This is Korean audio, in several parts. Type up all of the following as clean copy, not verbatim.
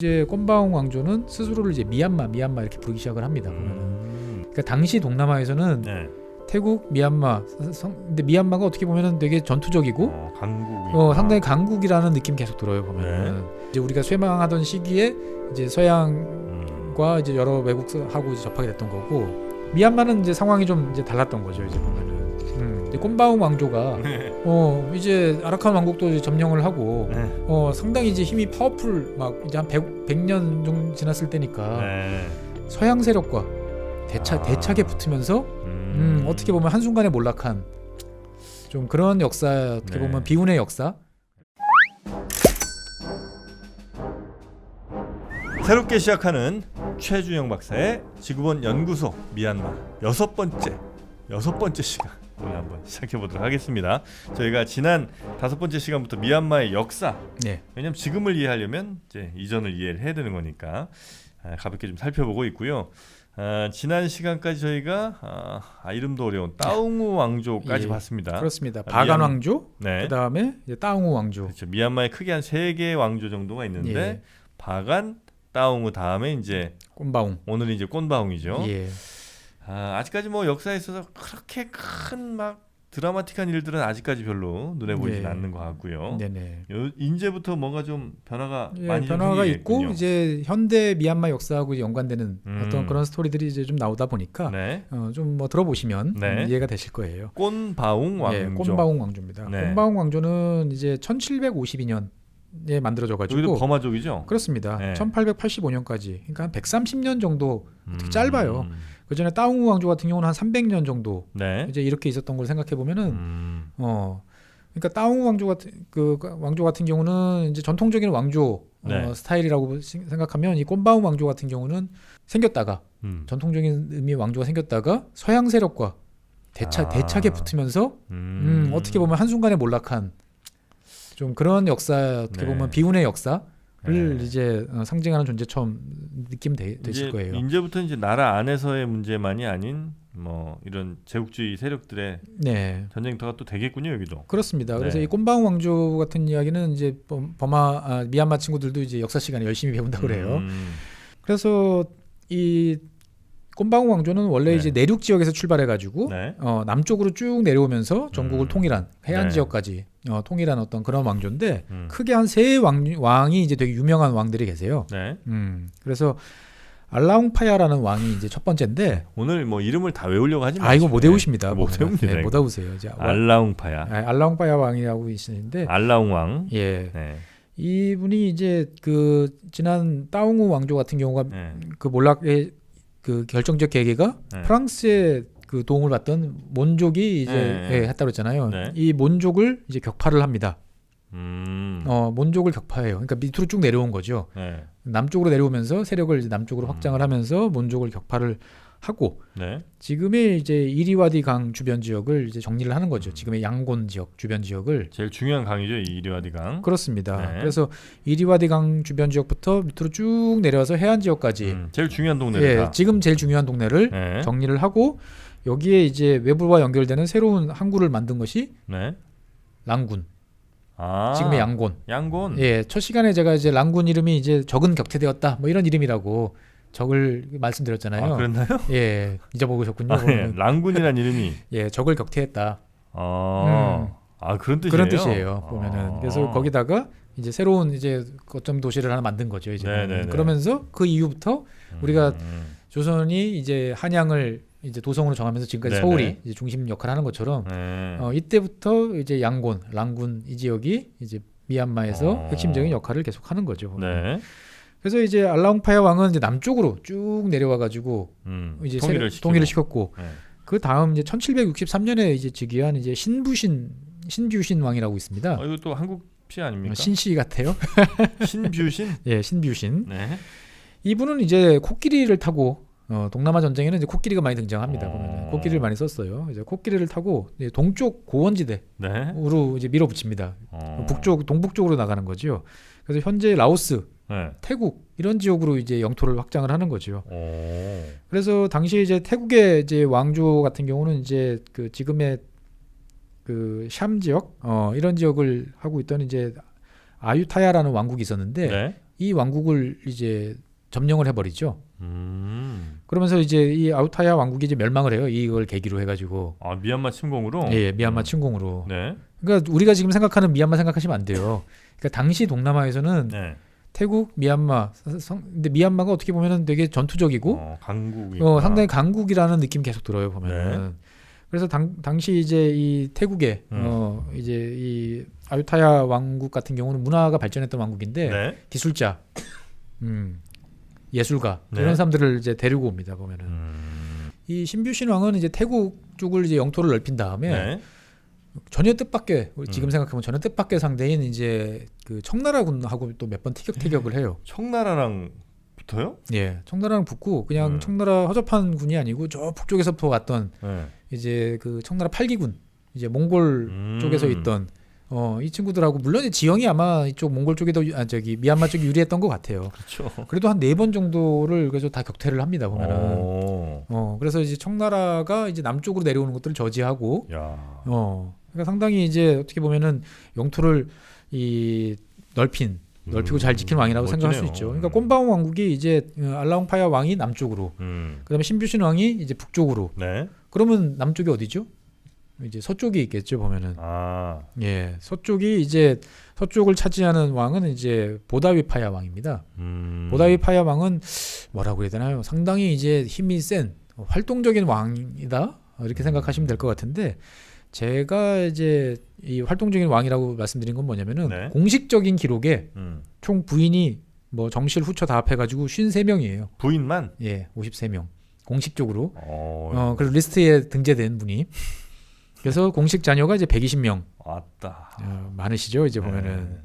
이제 꼰바옹 왕조는 스스로를 이제 미얀마 이렇게 부르기 시작을 합니다. 보면은. 그러니까 당시 동남아에서는 네. 태국, 미얀마, 근데 미얀마가 어떻게 보면은 되게 전투적이고 강국. 상당히 강국이라는 느낌 계속 들어요. 보면은 이제 우리가 쇠망하던 시기에 이제 서양과 이제 여러 외국하고 이제 접하게 됐던 거고, 미얀마는 이제 상황이 좀 이제 달랐던 거죠. 이제 보면은 이제 꼰바옹 왕조가 이제 아라칸 왕국도 이제 점령을 하고 상당히 이제 힘이 파워풀, 막 이제 한 100년 정도 지났을 때니까 서양 세력과 대차게 붙으면서 어떻게 보면 한순간에 몰락한 좀 그런 역사, 어떻게 보면 비운의 역사. 새롭게 시작하는 최준영 박사의 지구본 연구소 미얀마 여섯 번째 시간 오늘 한번 시작해 보도록 하겠습니다. 저희가 지난 5번째 시간부터 미얀마의 역사, 왜냐면 지금을 이해하려면 이제 이전을 이해를 해야 되는 거니까 가볍게 좀 살펴보고 있고요. 지난 시간까지 저희가 이름도 어려운 따웅우 왕조까지 봤습니다. 그렇습니다. 바간 왕조, 네. 그 다음에 따웅우 왕조. 그렇죠. 미얀마에 크게 한 3개의 왕조 정도가 있는데 바간, 따웅우 다음에 이제 꼰바옹. 오늘은 이제 꼰바옹이죠. 예. 아직까지 뭐 역사에 있어서 그렇게 큰 막 드라마틱한 일들은 아직까지 별로 눈에 보이진 않는 것 같고요. 네네. 이제부터 뭔가 좀 변화가 많이 변화가 있고 있군요. 이제 현대 미얀마 역사하고 연관되는 어떤 그런 스토리들이 이제 좀 나오다 보니까 좀 뭐 들어보시면 이해가 되실 거예요. 꼰바옹 왕조. 꼰바옹 왕조입니다. 꼰바옹 왕조는 이제 1752년에 만들어져가지고 여기도 버마족이죠? 그렇습니다. 1885년까지, 그러니까 한 130년 정도 되게 짧아요. 그 전에 따웅우 왕조 같은 경우는 한 300년 정도 이제 이렇게 있었던 걸 생각해 보면은 그러니까 따웅우 왕조 같은 경우는 이제 전통적인 왕조 스타일이라고 생각하면, 이 꼰바옹 왕조 같은 경우는 생겼다가 전통적인 의미의 왕조가 생겼다가 서양 세력과 대차게 붙으면서 어떻게 보면 한순간에 몰락한 좀 그런 역사, 어떻게 보면 비운의 역사를 이제 상징하는 존재처럼 느낌 되실 거예요. 이제부터 이제 나라 안에서의 문제만이 아닌 뭐 이런 제국주의 세력들의 전쟁터가 또 되겠군요, 여기도. 그렇습니다. 그래서 이 꼰바옹 왕조 같은 이야기는 이제 미얀마 친구들도 이제 역사 시간에 열심히 배운다 그래요. 그래서 이 꼰바옹 왕조는 원래 이제 내륙 지역에서 출발해가지고 남쪽으로 쭉 내려오면서 전국을 통일한 해안 지역까지 통일한 어떤 그런 왕조인데, 크게 한 세 왕이 이제 되게 유명한 왕들이 계세요. 그래서 알라웅파야라는 왕이 이제 첫 번째인데, 오늘 뭐 이름을 다 외우려고 하지 마세요. 이거 못 외우십니다. 못 외웁니다. 못 외우세요. 알라웅파야. 알라웅파야 왕이라고 있으신데, 알라웅 왕. 이분이 이제 그 지난 따웅우 왕조 같은 경우가 그 몰락의 그 결정적 계기가 프랑스의 그 도움을 받던 몬족이 이제 했다고 했잖아요. 이 몬족을 이제 격파를 합니다. 몬족을 격파해요. 그러니까 밑으로 쭉 내려온 거죠. 남쪽으로 내려오면서 세력을 이제 남쪽으로 확장을 하면서 몬족을 격파를 하고 지금의 이제 이리와디 강 주변 지역을 이제 정리를 하는 거죠. 지금의 양곤 지역 주변 지역을. 제일 중요한 강이죠, 이 이리와디 강. 그렇습니다. 그래서 이리와디 강 주변 지역부터 밑으로 쭉 내려와서 해안 지역까지 제일 중요한 동네를 지금 제일 중요한 동네를 정리를 하고, 여기에 이제 외부와 연결되는 새로운 항구를 만든 것이 랑군. 지금의 양곤. 첫 시간에 제가 이제 랑군 이름이 이제 적은 격퇴되었다, 뭐 이런 이름이라고 적을 말씀드렸잖아요. 그랬나요? 잊어먹으셨군요. 랑군이란 이름이 적을 격퇴했다. 그런 뜻이에요. 그런 뜻이에요. 보면은 그래서 거기다가 이제 새로운 이제 거점 도시를 하나 만든 거죠. 이제 그러면서 그 이후부터 우리가 조선이 이제 한양을 이제 도성으로 정하면서 지금까지 서울이 이제 중심 역할을 하는 것처럼 이때부터 이제 랑군 이 지역이 이제 미얀마에서 핵심적인 역할을 계속하는 거죠. 그래서 이제 알라웅파야 왕은 이제 남쪽으로 쭉 내려와 가지고 이제 통일을 시켰고, 그 다음 이제 1763년에 이제 즉위한 이제 신뷰신 왕이라고 있습니다. 이거 또 한국시 아닙니까? 신씨 같아요. 신뷰신? 신뷰신. 이분은 이제 코끼리를 타고 동남아 전쟁에는 이제 코끼리가 많이 등장합니다. 보면은 코끼리를 많이 썼어요. 이제 코끼리를 타고 이제 동쪽 고원지대로 이제 밀어붙입니다. 동북쪽으로 나가는 거죠. 그래서 현재 라오스, 태국 이런 지역으로 이제 영토를 확장을 하는 거죠. 그래서 당시 이제 태국의 이제 왕조 같은 경우는 이제 그 지금의 그 샴 지역 이런 지역을 하고 있던 이제 아유타야라는 왕국이 있었는데 이 왕국을 이제 점령을 해버리죠. 그러면서 이제 이 아유타야 왕국이 이제 멸망을 해요. 이걸 계기로 해가지고. 아 미얀마 침공으로? 예, 미얀마 침공으로. 네. 그러니까 우리가 지금 생각하는 미얀마 생각하시면 안 돼요. 그러니까 당시 동남아에서는 네. 태국, 미얀마, 근데 미얀마가 어떻게 보면은 되게 전투적이고, 강국이. 상당히 강국이라는 느낌 계속 들어요 보면은. 네. 그래서 당시 이제 이 태국에 이제 이 아유타야 왕국 같은 경우는 문화가 발전했던 왕국인데 네. 기술자, 예술가 네. 이런 사람들을 이제 데리고 옵니다 보면은. 이 신뷰신 왕은 이제 태국 쪽을 이제 영토를 넓힌 다음에. 네. 전혀 뜻밖의 지금 생각하면 전혀 뜻밖의 상대인 이제 그 청나라군하고 또 몇 번 티격태격을 해요. 청나라랑 붙어요? 예, 청나라랑 붙고 그냥 청나라 허접한 군이 아니고 저 북쪽에서부터 왔던 이제 그 청나라 8기군 이제 몽골 쪽에서 있던 이 친구들하고 물론 이 지형이 아마 이쪽 몽골 쪽에도 미얀마 쪽이 유리했던 것 같아요. 그렇죠. 그래도 한 4번 정도를 그래서 다 격퇴를 합니다 보면은. 그래서 이제 청나라가 이제 남쪽으로 내려오는 것들을 저지하고. 야. 그러니까 상당히 이제 어떻게 보면은 영토를 넓히고 잘 지킨 왕이라고 멋지네요. 생각할 수 있죠. 그러니까 꼼바옹 왕국이 이제 알라옹파야 왕이 남쪽으로, 그다음에 신뷰신 왕이 이제 북쪽으로. 네. 그러면 남쪽이 어디죠? 이제 서쪽이 있겠죠 보면은. 예, 서쪽을 차지하는 왕은 이제 보다위파야 왕입니다. 보다위파야 왕은 뭐라고 해야 되나요? 상당히 이제 힘이 센 활동적인 왕이다 이렇게 생각하시면 될 것 같은데. 제가 이제 이 활동적인 왕이라고 말씀드린 건 뭐냐면은 네. 공식적인 기록에 총 부인이 뭐 정실 후처 다 합해가지고 53명이에요. 부인만? 예, 53명. 공식적으로. 그래서 리스트에 등재된 분이. 그래서 공식 자녀가 이제 120명. 왔다. 많으시죠, 이제 보면은.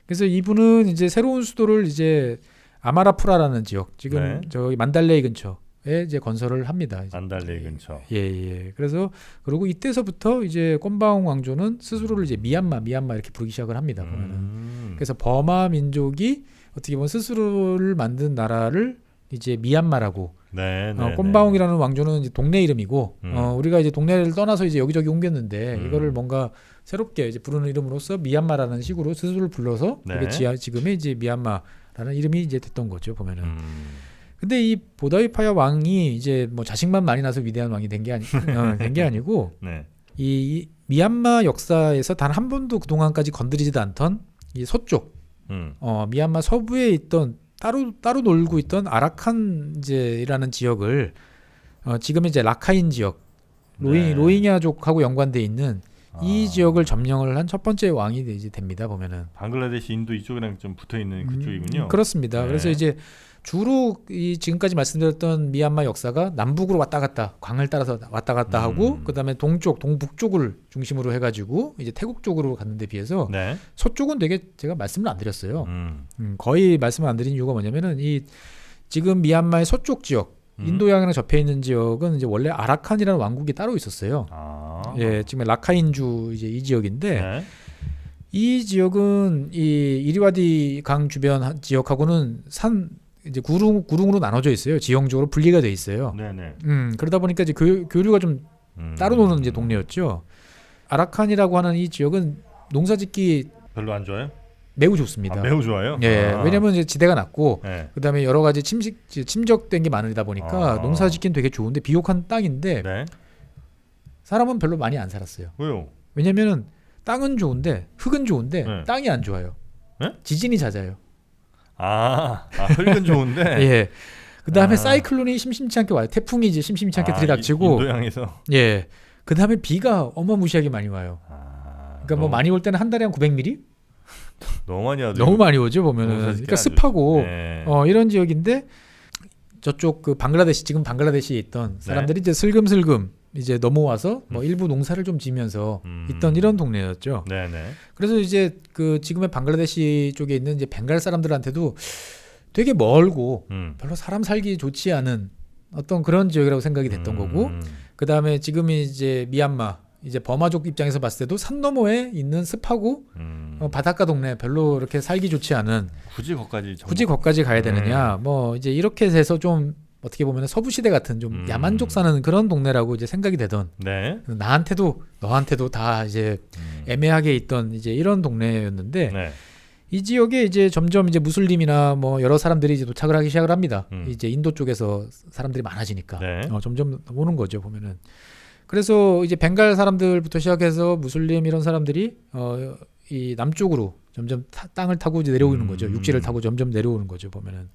그래서 이분은 이제 새로운 수도를 이제 아마라푸라라는 지역, 지금 저기 만달레이 근처. 에 이제 건설을 합니다. 만달레이 근처. 예. 그래서 그리고 이때서부터 이제 꼼바옹 왕조는 스스로를 이제 미얀마 이렇게 부르기 시작을 합니다. 보면은. 그래서 버마 민족이 어떻게 보면 스스로를 만든 나라를 이제 미얀마라고. 꼼바옹이라는 왕조는 이제 동네 이름이고, 우리가 이제 동네를 떠나서 이제 여기저기 옮겼는데 이거를 뭔가 새롭게 이제 부르는 이름으로서 미얀마라는 식으로 스스로를 불러서 이게 지금의 이제 미얀마라는 이름이 이제 됐던 거죠. 보면은. 근데 이 보다위파야 왕이 이제 뭐 자식만 많이 나서 위대한 왕이 된 게 아니고 이 미얀마 역사에서 단 한 번도 그 동안까지 건드리지도 않던 이 서쪽 미얀마 서부에 있던 따로 놀고 있던 아라칸제라는 지역을 지금 이제 라카인 지역 로힝야족하고 연관돼 있는 이 지역을 점령을 한 첫 번째 왕이 이제 됩니다 보면은. 방글라데시, 인도 이쪽이랑 좀 붙어 있는 그쪽이군요. 그렇습니다. 그래서 이제 주로 이 지금까지 말씀드렸던 미얀마 역사가 남북으로 왔다 갔다 강을 따라서 왔다 갔다 하고 그다음에 동북 쪽을 중심으로 해가지고 이제 태국 쪽으로 갔는데 비해서 서쪽은 되게 제가 말씀을 안 드렸어요. 거의 말씀을 안 드린 이유가 뭐냐면은 이 지금 미얀마의 서쪽 지역 인도양이랑 접해 있는 지역은 이제 원래 아라칸이라는 왕국이 따로 있었어요. 예, 지금 라카인주 이제 이 지역인데. 이 지역은 이 이리와디 강 주변 지역하고는 이제 구릉으로 나눠져 있어요. 지형적으로 분리가 돼 있어요. 그러다 보니까 이제 교류가 좀 따로 노는 이제 동네였죠. 아라칸이라고 하는 이 지역은 농사짓기 별로 안 좋아요? 매우 좋습니다. 매우 좋아요? 예, 왜냐면 이제 지대가 낮고 그다음에 여러 가지 침적된 게 많으다 보니까 농사짓기는 되게 좋은데 비옥한 땅인데 사람은 별로 많이 안 살았어요. 왜요? 왜냐면은 땅은 좋은데 흙은 좋은데 땅이 안 좋아요. 지진이 잦아요. 흙은 좋은데. 예. 그다음에 사이클론이 심심치 않게 와요. 태풍이 이제 심심치 않게 들이닥치고. 인도양에서. 예. 그다음에 비가 어마무시하게 많이 와요. 그러니까 뭐 많이 올 때는 한 달에 한 900mm? 너무 많이 와도. 너무 많이 오죠 보면은. 그러니까 습하고 이런 지역인데 저쪽 그 지금 방글라데시에 있던 사람들이 이제 슬금슬금 이제 넘어와서 뭐 일부 농사를 좀 지면서 있던 이런 동네였죠. 그래서 이제 그 지금의 방글라데시 쪽에 있는 이제 벵갈 사람들한테도 되게 멀고 별로 사람 살기 좋지 않은 어떤 그런 지역이라고 생각이 됐던 거고, 그 다음에 지금 이제 미얀마 이제 버마족 입장에서 봤을 때도 산 너머에 있는 습하고 바닷가 동네 별로 이렇게 살기 좋지 않은 굳이 거기까지 가야 되느냐 뭐 이제 이렇게 해서 좀 어떻게 보면 서부 시대 같은 좀 야만족 사는 그런 동네라고 이제 생각이 되던 너한테도 다 이제 애매하게 있던 이제 이런 동네였는데 이 지역에 이제 점점 이제 무슬림이나 뭐 여러 사람들이 이제 도착을 하기 시작을 합니다. 이제 인도 쪽에서 사람들이 많아지니까 네. 점점 오는 거죠 보면은. 그래서 이제 벵갈 사람들부터 시작해서 무슬림 이런 사람들이 이 남쪽으로 점점 땅을 타고 이제 내려오는 거죠. 육지를 타고 점점 내려오는 거죠 보면은.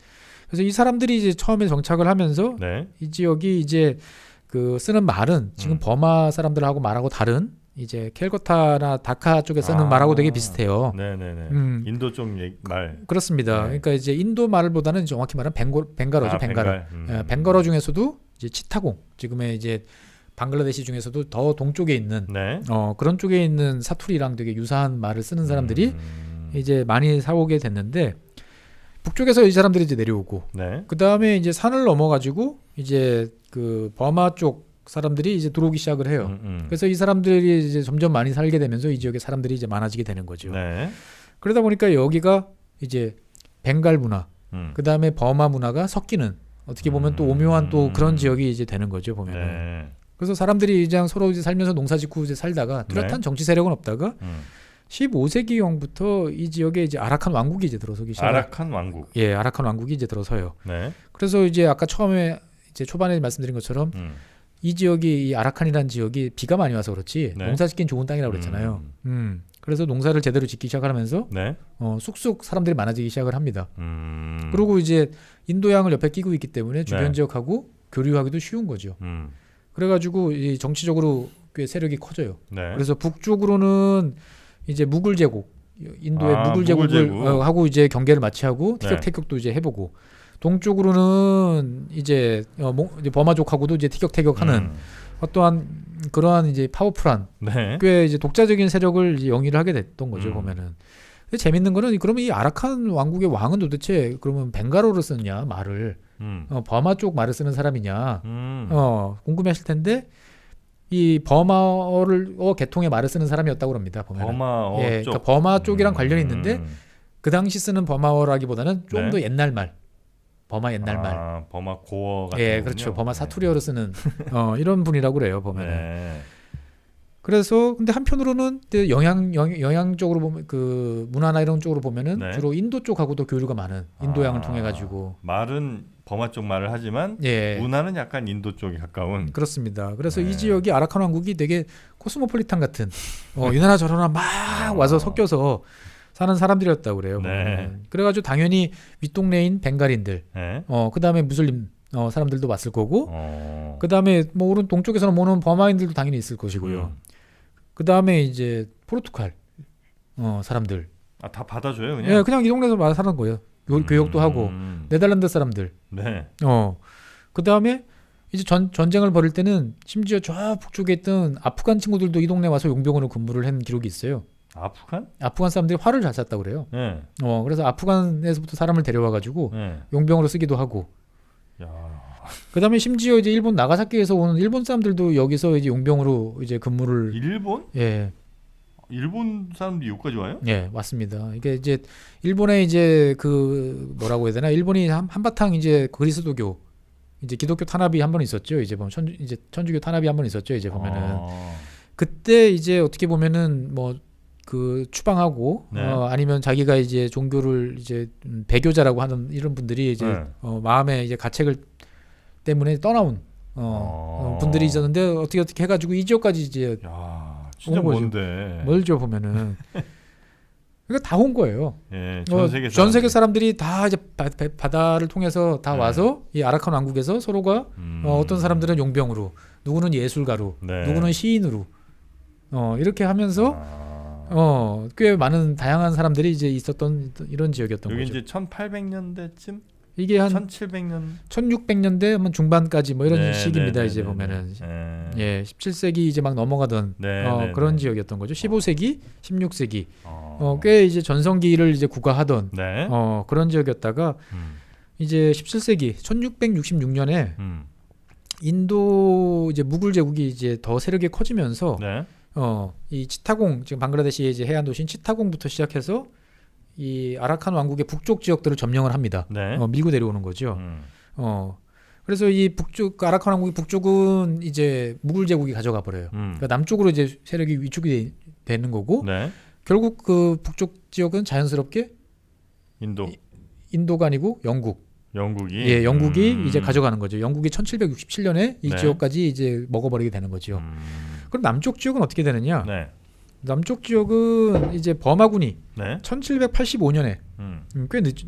그래서 이 사람들이 이제 처음에 정착을 하면서 네. 이 지역이 이제 그 쓰는 말은 지금 버마 사람들하고 말하고 다른 이제 캘커타나 다카 쪽에 쓰는 말하고 되게 비슷해요. 네네네. 인도 쪽 말. 그렇습니다. 네. 그러니까 이제 인도 말보다는 정확히 말하면 벵갈어죠. 벵갈. 벵갈어 중에서도 이제 치타공, 지금의 이제 방글라데시 중에서도 더 동쪽에 있는 네. 그런 쪽에 있는 사투리랑 되게 유사한 말을 쓰는 사람들이 이제 많이 살아오게 됐는데, 북쪽에서 이 사람들이 이제 내려오고, 네. 그 다음에 이제 산을 넘어가지고 이제 그 버마 쪽 사람들이 이제 들어오기 시작을 해요. 그래서 이 사람들이 이제 점점 많이 살게 되면서 이 지역에 사람들이 이제 많아지게 되는 거죠. 네. 그러다 보니까 여기가 이제 벵갈 문화, 그 다음에 버마 문화가 섞이는, 어떻게 보면 또 오묘한 또 그런 지역이 이제 되는 거죠 보면은. 네. 그래서 사람들이 이제 서로 이제 살면서 농사짓고 이제 살다가 뚜렷한 정치 세력은 없다가 15세기경부터 이 지역에 이제 아라칸 왕국이 이제 들어서기 시작. 아라칸 왕국. 예, 아라칸 왕국이 이제 들어서요. 네. 그래서 이제 아까 처음에 이제 초반에 말씀드린 것처럼 이 지역이, 이 아라칸이라는 지역이 비가 많이 와서 그렇지 네. 농사 짓긴 좋은 땅이라고 그랬잖아요. 그래서 농사를 제대로 짓기 시작하면서 네. 쑥쑥 사람들이 많아지기 시작을 합니다. 그리고 이제 인도양을 옆에 끼고 있기 때문에 주변 네. 지역하고 교류하기도 쉬운 거죠. 그래가지고 이 정치적으로 꽤 세력이 커져요. 네. 그래서 북쪽으로는 이제 무굴 제국, 인도의 무굴 제국을 제국. 하고 이제 경계를 마치하고 네. 티격태격도 이제 해보고, 동쪽으로는 이제 이제 버마족하고도 이제 티격태격하는 어떠한 그러한 이제 파워풀한 네. 꽤 이제 독자적인 세력을 이제 영위를 하게 됐던 거죠 보면은. 근데 재밌는 거는, 그러면 이 아라칸 왕국의 왕은 도대체 그러면 벵갈어로 쓰느냐 말을, 버마 쪽 말을 쓰는 사람이냐 궁금해하실 텐데, 이 버마어를 계통의 말을 쓰는 사람이었다고 합니다 보면. 버마어 예, 쪽. 그러니까 버마 쪽이랑 관련이 있는데 그 당시 쓰는 버마어라기보다는 좀 더 네. 옛날 말, 버마 옛날 말. 버마 고어 같은 예, 거군요. 그렇죠. 버마 네. 사투리어로 쓰는 이런 분이라고 그래요 보면. 네. 그래서 근데 한편으로는 영양 쪽으로 보면, 그 문화나 이런 쪽으로 보면은 네. 주로 인도 쪽하고도 교류가 많은, 인도양을 통해 가지고. 말은 버마 쪽 말을 하지만 예. 문화는 약간 인도 쪽에 가까운. 그렇습니다. 그래서 네. 이 지역이 아라칸 왕국이 되게 코스모폴리탄 같은 이나라 저나라 막 와서 섞여서 사는 사람들이었다고 그래요. 네. 그래가지고 당연히 윗동네인 벵갈인들, 네. 그다음에 무슬림 사람들도 왔을 거고, 어. 그다음에 뭐 오른 동쪽에서는 오는 버마인들도 당연히 있을 것이고요. 그다음에 이제 포르투갈 사람들, 다 받아줘요 그냥. 예, 그냥 이 동네에서 사는 거예요. 교역도 하고, 네덜란드 사람들, 네. 그다음에 이제 전쟁을 벌일 때는 심지어 저 북쪽에 있던 아프간 친구들도 이 동네 와서 용병으로 근무를 한 기록이 있어요. 아프간 사람들이 활을 잘 쐈다고 그래요. 네. 그래서 아프간에서부터 사람을 데려와 가지고 네. 용병으로 쓰기도 하고. 야. 그다음에 심지어 이제 일본 나가사키에서 오는 일본 사람들도 여기서 이제 용병으로 이제 근무를. 일본? 예. 일본 사람들이 여기까지 와요? 예, 맞습니다. 이게 이제 일본에 이제 그 뭐라고 해야 되나, 일본이 한바탕 이제 그리스도교, 이제 기독교 탄압이 한 번 있었죠. 이제 보면 천주교 탄압이 한 번 있었죠. 이제 보면은 그때 이제 어떻게 보면은 뭐 그 추방하고 네. 아니면 자기가 이제 종교를 이제 배교자라고 하는 이런 분들이 이제 네. 마음에 이제 가책을 때문에 떠나온 분들이 있었는데, 어떻게 해가지고 이 지역까지 이제 야, 진짜 온 거죠. 먼데. 멀죠 보면은. 그러니까 다 온 거예요. 예, 전 세계 사람들이 다 이제 바다를 통해서 다 네. 와서 이 아라칸 왕국에서 서로가 어떤 사람들은 용병으로, 누구는 예술가로, 네. 누구는 시인으로 이렇게 하면서 꽤 많은 다양한 사람들이 이제 있었던 이런 지역이었던 여기 거죠. 이제 1800년대쯤, 이게 한 1700년, 1600년대 한 중반까지 뭐 이런 네, 시기입니다. 네, 이제 네, 보면은 네. 예, 17세기 이제 막 넘어가던 네, 그런 네. 지역이었던 거죠. 15세기, 16세기 꽤 이제 전성기를 이제 구가하던 네. 그런 지역이었다가 이제 17세기 1666년에 인도 이제 무굴 제국이 이제 더 세력이 커지면서 네. 이 치타공, 지금 방글라데시의 이제 해안 도시인 치타공부터 시작해서 이 아라칸 왕국의 북쪽 지역들을 점령을 합니다. 네. 밀고 내려오는 거죠. 그래서 이 북쪽 아라칸 왕국의 북쪽은 이제 무굴 제국이 가져가 버려요. 그러니까 남쪽으로 이제 세력이 위축이 되는 거고, 네. 결국 그 북쪽 지역은 자연스럽게 인도가 아니고 영국이 예, 영국이 이제 가져가는 거죠. 영국이 1767년에 이 네. 지역까지 이제 먹어버리게 되는 거죠. 그럼 남쪽 지역은 어떻게 되느냐? 네. 남쪽 지역은 이제 버마군이 네. 1785년에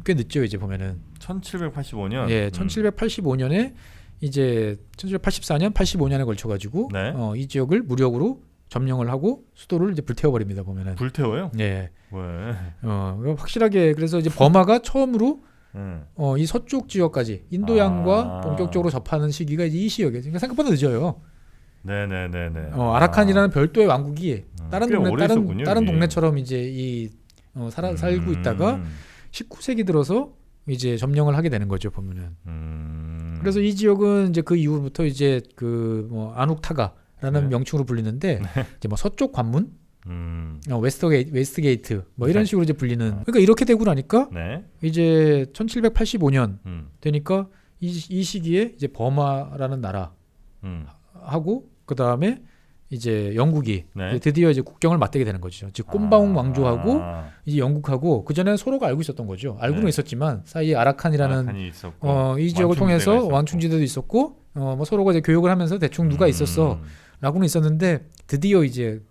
꽤 늦죠 이제 보면은 1785년. 예, 1785년에 이제 1784년, 85년에 걸쳐 가지고 네. 이 지역을 무력으로 점령을 하고 수도를 이제 불태워 버립니다 보면은. 불태워요? 예. 왜? 확실하게 그래서 이제 버마가 처음으로 음. 이 서쪽 지역까지 인도양과 본격적으로 접하는 시기가 이제 이 시역에. 그러니까 생각보다 늦어요. 네네네네. 아라칸이라는 별도의 왕국이 다른 꽤 동네 오래 있었군요, 다른 이게. 동네처럼 이제 살고 있다가 19세기 들어서 이제 점령을 하게 되는 거죠 보면은. 그래서 이 지역은 이제 그 이후부터 이제 그 뭐 아눅타가라는 네. 명칭으로 불리는데 이제 뭐 서쪽 관문, 웨스트게이트 뭐 이런 네. 식으로 이제 불리는. 그러니까 이렇게 되고 나니까 네. 이제 1785년 음. 되니까 이 시기에 이제 버마라는 나라 하고 그 다음에 이제 영국이 네. 이제 드디어 이제 국경을 맞대게 되는 거죠. 즉 꼼바웅 왕조하고 아, 이제 영국하고 그 전에는 서로가 알고 있었던 거죠. 알고는 네. 있었지만 사이에 아라칸이라는 아라칸이 있었고, 이 지역을 통해서 왕충지대가 있었고. 왕충지대도 있었고 뭐 서로가 이제 교육을 하면서 대충 누가 있었어라고는 있었는데 드디어 이제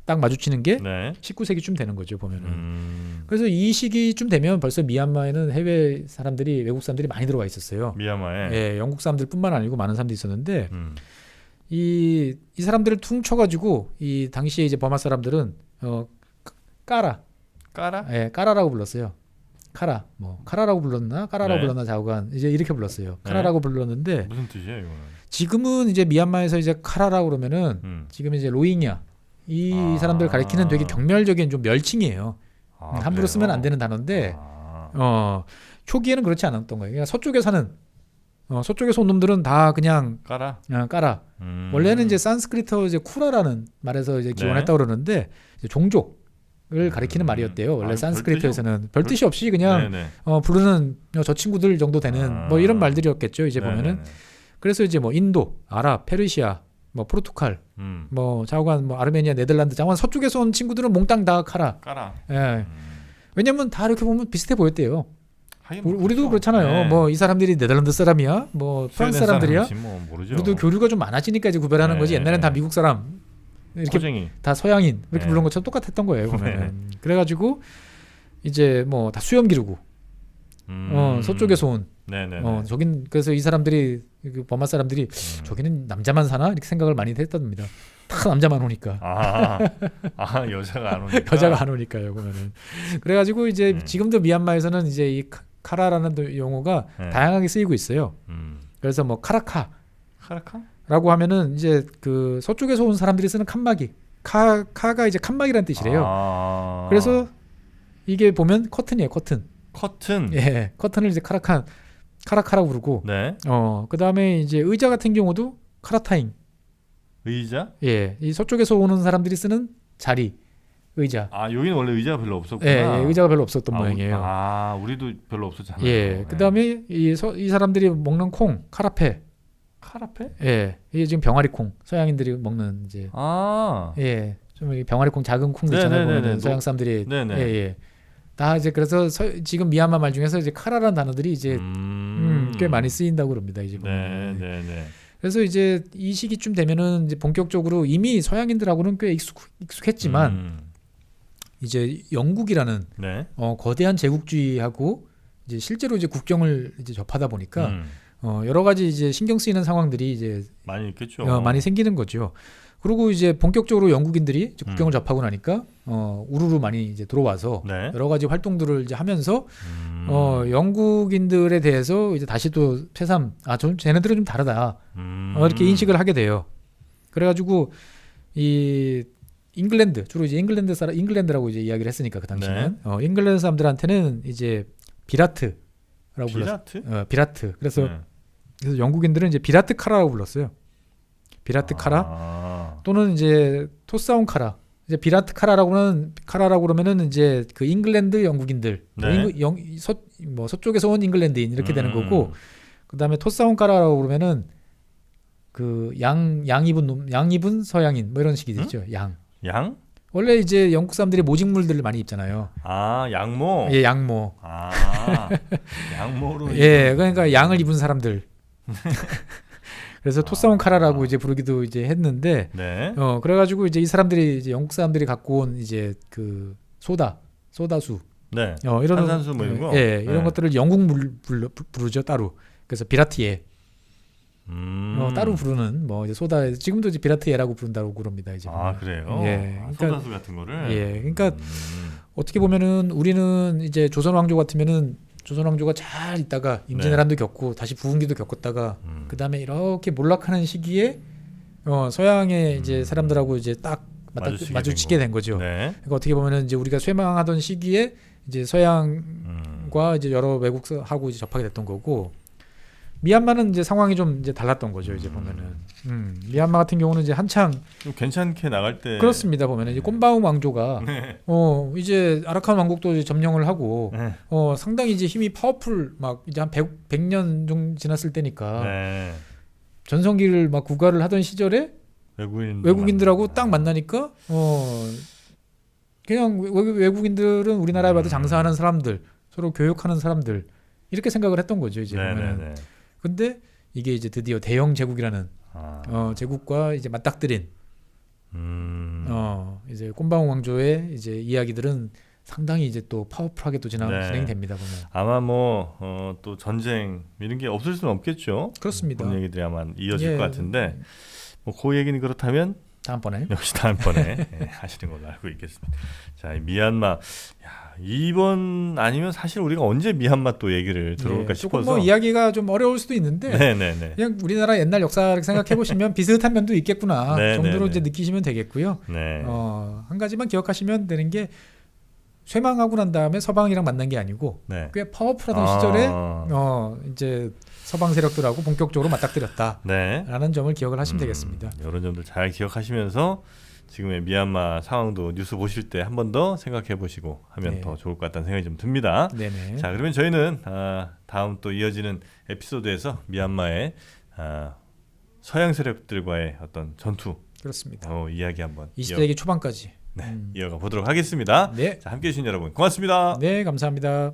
딱 마주치는 게 네. 19세기쯤 되는 거죠 보면은. 그래서 이 시기쯤 되면 벌써 미얀마에는 해외 사람들이 외국 사람들이 많이 들어와 있었어요. 미얀마에. 예, 영국 사람들뿐만 아니고 많은 사람들이 있었는데 이 사람들을 퉁쳐가지고 이 당시에 이제 버마 사람들은 까라, 예, 까라라고 불렀어요. 카라라고 불렀나, 까라라고 네. 불렀나 좌우간 이제 이렇게 불렀어요. 카라라고 불렀는데 무슨 뜻이에요, 이거는? 지금은 이제 미얀마에서 이제 카라라고 그러면은 지금 이제 로힝야 이 사람들 가리키는 되게 경멸적인 좀 멸칭이에요. 함부로 그래요? 쓰면 안 되는 단어인데 초기에는 그렇지 않았던 거예요. 그러니까 서쪽에 사는 서쪽에서 온 놈들은 다 그냥 까라. 까라. 원래는 이제 산스크리트 이제 쿠라라는 말에서 이제 기원했다고 그러는데 이제 종족을 가리키는 말이었대요. 원래 산스크리트에서는 별 뜻이 없이 그냥 부르는 저 친구들 정도 되는 뭐 이런 말들이었겠죠. 이제 보면은 그래서 이제 뭐 인도, 아랍, 페르시아, 뭐 포르투갈, 뭐 좌우간 뭐 아르메니아, 네덜란드, 좌우간 서쪽에서 온 친구들은 몽땅 다 까라. 예. 왜냐면 다 이렇게 보면 비슷해 보였대요. 우리도 그렇잖아요. 네. 뭐 이 사람들이 네덜란드 사람이야, 뭐 프랑스 사람들이야. 뭐 모르죠. 우리도 교류가 좀 많아지니까 이제 구별하는 거지. 옛날엔 다 미국 사람 이렇게 코쟁이. 다 서양인 이렇게 네. 부르는 것처럼 똑같았던 거예요. 보면은. 그래가지고 이제 뭐 다 수염 기르고 서쪽에서 온 네네. 저긴 그래서 이 사람들이 그 버마 사람들이 저기는 남자만 사나 이렇게 생각을 많이 했답니다. 다 남자만 오니까. 여자가 안 오니까. 여자가 안 오니까요. 보면은. 그래가지고 이제 지금도 미얀마에서는 이제 이 카라라는 용어가 다양하게 쓰이고 있어요. 그래서 뭐 카라카라고 하면은 이제 그 서쪽에서 온 사람들이 쓰는 칸막이. 카가 이제 칸막이라는 뜻이래요. 그래서 이게 보면 커튼이에요. 커튼. 예, 커튼을 이제 카라카라고 부르고. 네. 그다음에 이제 의자 같은 경우도 카라타잉. 의자? 예, 이 서쪽에서 오는 사람들이 쓰는 자리, 의자. 여기는 원래 의자가 별로 없었구나. 예, 의자가 별로 없었던 모양이에요. 우리도 별로 없었잖아요. 예, 그다음에 이 사람들이 먹는 콩, 카라페. 예, 이게 지금 병아리 콩, 서양인들이 먹는 이제. 예, 좀 병아리 콩 작은 콩 있잖아요. 보면은 서양 사람들이. 예. 다 이제 그래서 지금 미얀마 말 중에서 이제 카라라는 단어들이 이제 꽤 많이 쓰인다고 그럽니다. 이제. 네. 그래서 이제 이 시기쯤 되면은 이제 본격적으로 이미 서양인들하고는 꽤 익숙했지만 이제 영국이라는 거대한 제국주의하고 이제 실제로 이제 국경을 이제 접하다 보니까 여러 가지 이제 신경 쓰이는 상황들이 이제 많이 있겠죠. 많이 생기는 거죠. 그리고 이제 본격적으로 영국인들이 이제 국경을 접하고 나니까 우르르 많이 이제 들어와서 여러 가지 활동들을 이제 하면서 영국인들에 대해서 이제 다시 또 새삼 쟤네들은 좀 다르다 이렇게 인식을 하게 돼요. 그래가지고 이 잉글랜드 주로 이제 잉글랜드라고 이제 이야기를 했으니까 그 당시는 잉글랜드 사람들한테는 이제 비라트라고 불렀어요. 비라트. 그래서 영국인들은 이제 비라트 카라라고 불렀어요. 비라트 카라 또는 이제 토사운 카라. 이제 비라트 카라라고 그러면은 이제 그 잉글랜드 영국인들 서쪽에서 온 잉글랜드인 이렇게 되는 거고, 그다음에 토사운 카라라고 그러면은 그 양 입은 서양인 뭐 이런 식이 됐죠. 양. 원래 이제 영국 사람들이 모직물들을 많이 입잖아요. 아, 양모. 예, 양모. 아, 양모로. 예, 그러니까 양을 입은 사람들. 그래서 토사몬카라라고 이제 부르기도 이제 했는데, 네. 그래가지고 이제 이 사람들이 이제 영국 사람들이 갖고 온 이제 그 소다수, 네. 이런 탄산수 뭐 이런 거. 예, 이런 네. 것들을 영국 물 부르죠 따로. 그래서 비라티에 따로 부르는 뭐 이제 소다 지금도 이제 비라티에라고 부른다고 그럽니다 이제. 아, 그래요? 예, 아, 그러니까, 소다수 같은 거를. 예, 그러니까 어떻게 보면은 우리는 이제 조선 왕조 같으면은 조선 왕조가 잘 있다가 임진왜란도 겪고 다시 부흥기도 겪었다가 그 다음에 이렇게 몰락하는 시기에 서양의 이제 사람들하고 이제 딱 마주치게 된 거죠. 네. 그러니까 어떻게 보면은 이제 우리가 쇠망하던 시기에 이제 서양과 이제 여러 외국하고 이제 접하게 됐던 거고, 미얀마는 이제 상황이 좀 이제 달랐던 거죠. 이제 보면은 미얀마 같은 경우는 이제 한창 좀 괜찮게 나갈 때. 그렇습니다. 보면은 이제 꼼바움 왕조가 네. 이제 아라칸 왕국도 이제 점령을 하고 네. 상당히 이제 힘이 파워풀 막 이제 한 100년 정도 지났을 때니까 네. 전성기를 막 구가를 하던 시절에 외국인들하고 딱 만나니까 그냥 외국인들은 우리나라에 봐도 장사하는 사람들, 서로 교육하는 사람들 이렇게 생각을 했던 거죠. 이제 보면은. 근데 이게 이제 드디어 대영 제국이라는 제국과 이제 맞닥뜨린 이제 꼼바옹 왕조의 이제 이야기들은 상당히 이제 또 파워풀하게 또 진행이 됩니다. 보면. 아마 뭐 또 전쟁 이런 게 없을 수는 없겠죠. 그렇습니다. 그런 얘기들이 아마 이어질 것 같은데 뭐 그 얘기는 그렇다면 다음번에 역시 다음번에 하시는 걸로 알고 있겠습니다. 자, 미얀마 이번 아니면 사실 우리가 언제 미얀마 또 얘기를 들어볼까 조금 싶어서 뭐 이야기가 좀 어려울 수도 있는데 네네네. 그냥 우리나라 옛날 역사 생각해 보시면 비슷한 면도 있겠구나 정도로 이제 느끼시면 되겠고요. 네. 한 가지만 기억하시면 되는 게 쇠망하고 난 다음에 서방이랑 만난 게 아니고 꽤 파워풀하던 시절에 이제 서방 세력들하고 본격적으로 맞닥뜨렸다라는 점을 기억을 하시면 되겠습니다. 이런 점들 잘 기억하시면서 지금의 미얀마 상황도 뉴스 보실 때 한 번 더 생각해 보시고 하면 더 좋을 것 같다는 생각이 좀 듭니다. 네네. 자, 그러면 저희는 다음 또 이어지는 에피소드에서 미얀마의 서양 세력들과의 어떤 전투 그렇습니다. 이야기 한번 20세기 초반까지 이어가 보도록 하겠습니다. 네. 자, 함께해 주신 여러분 고맙습니다. 네, 감사합니다.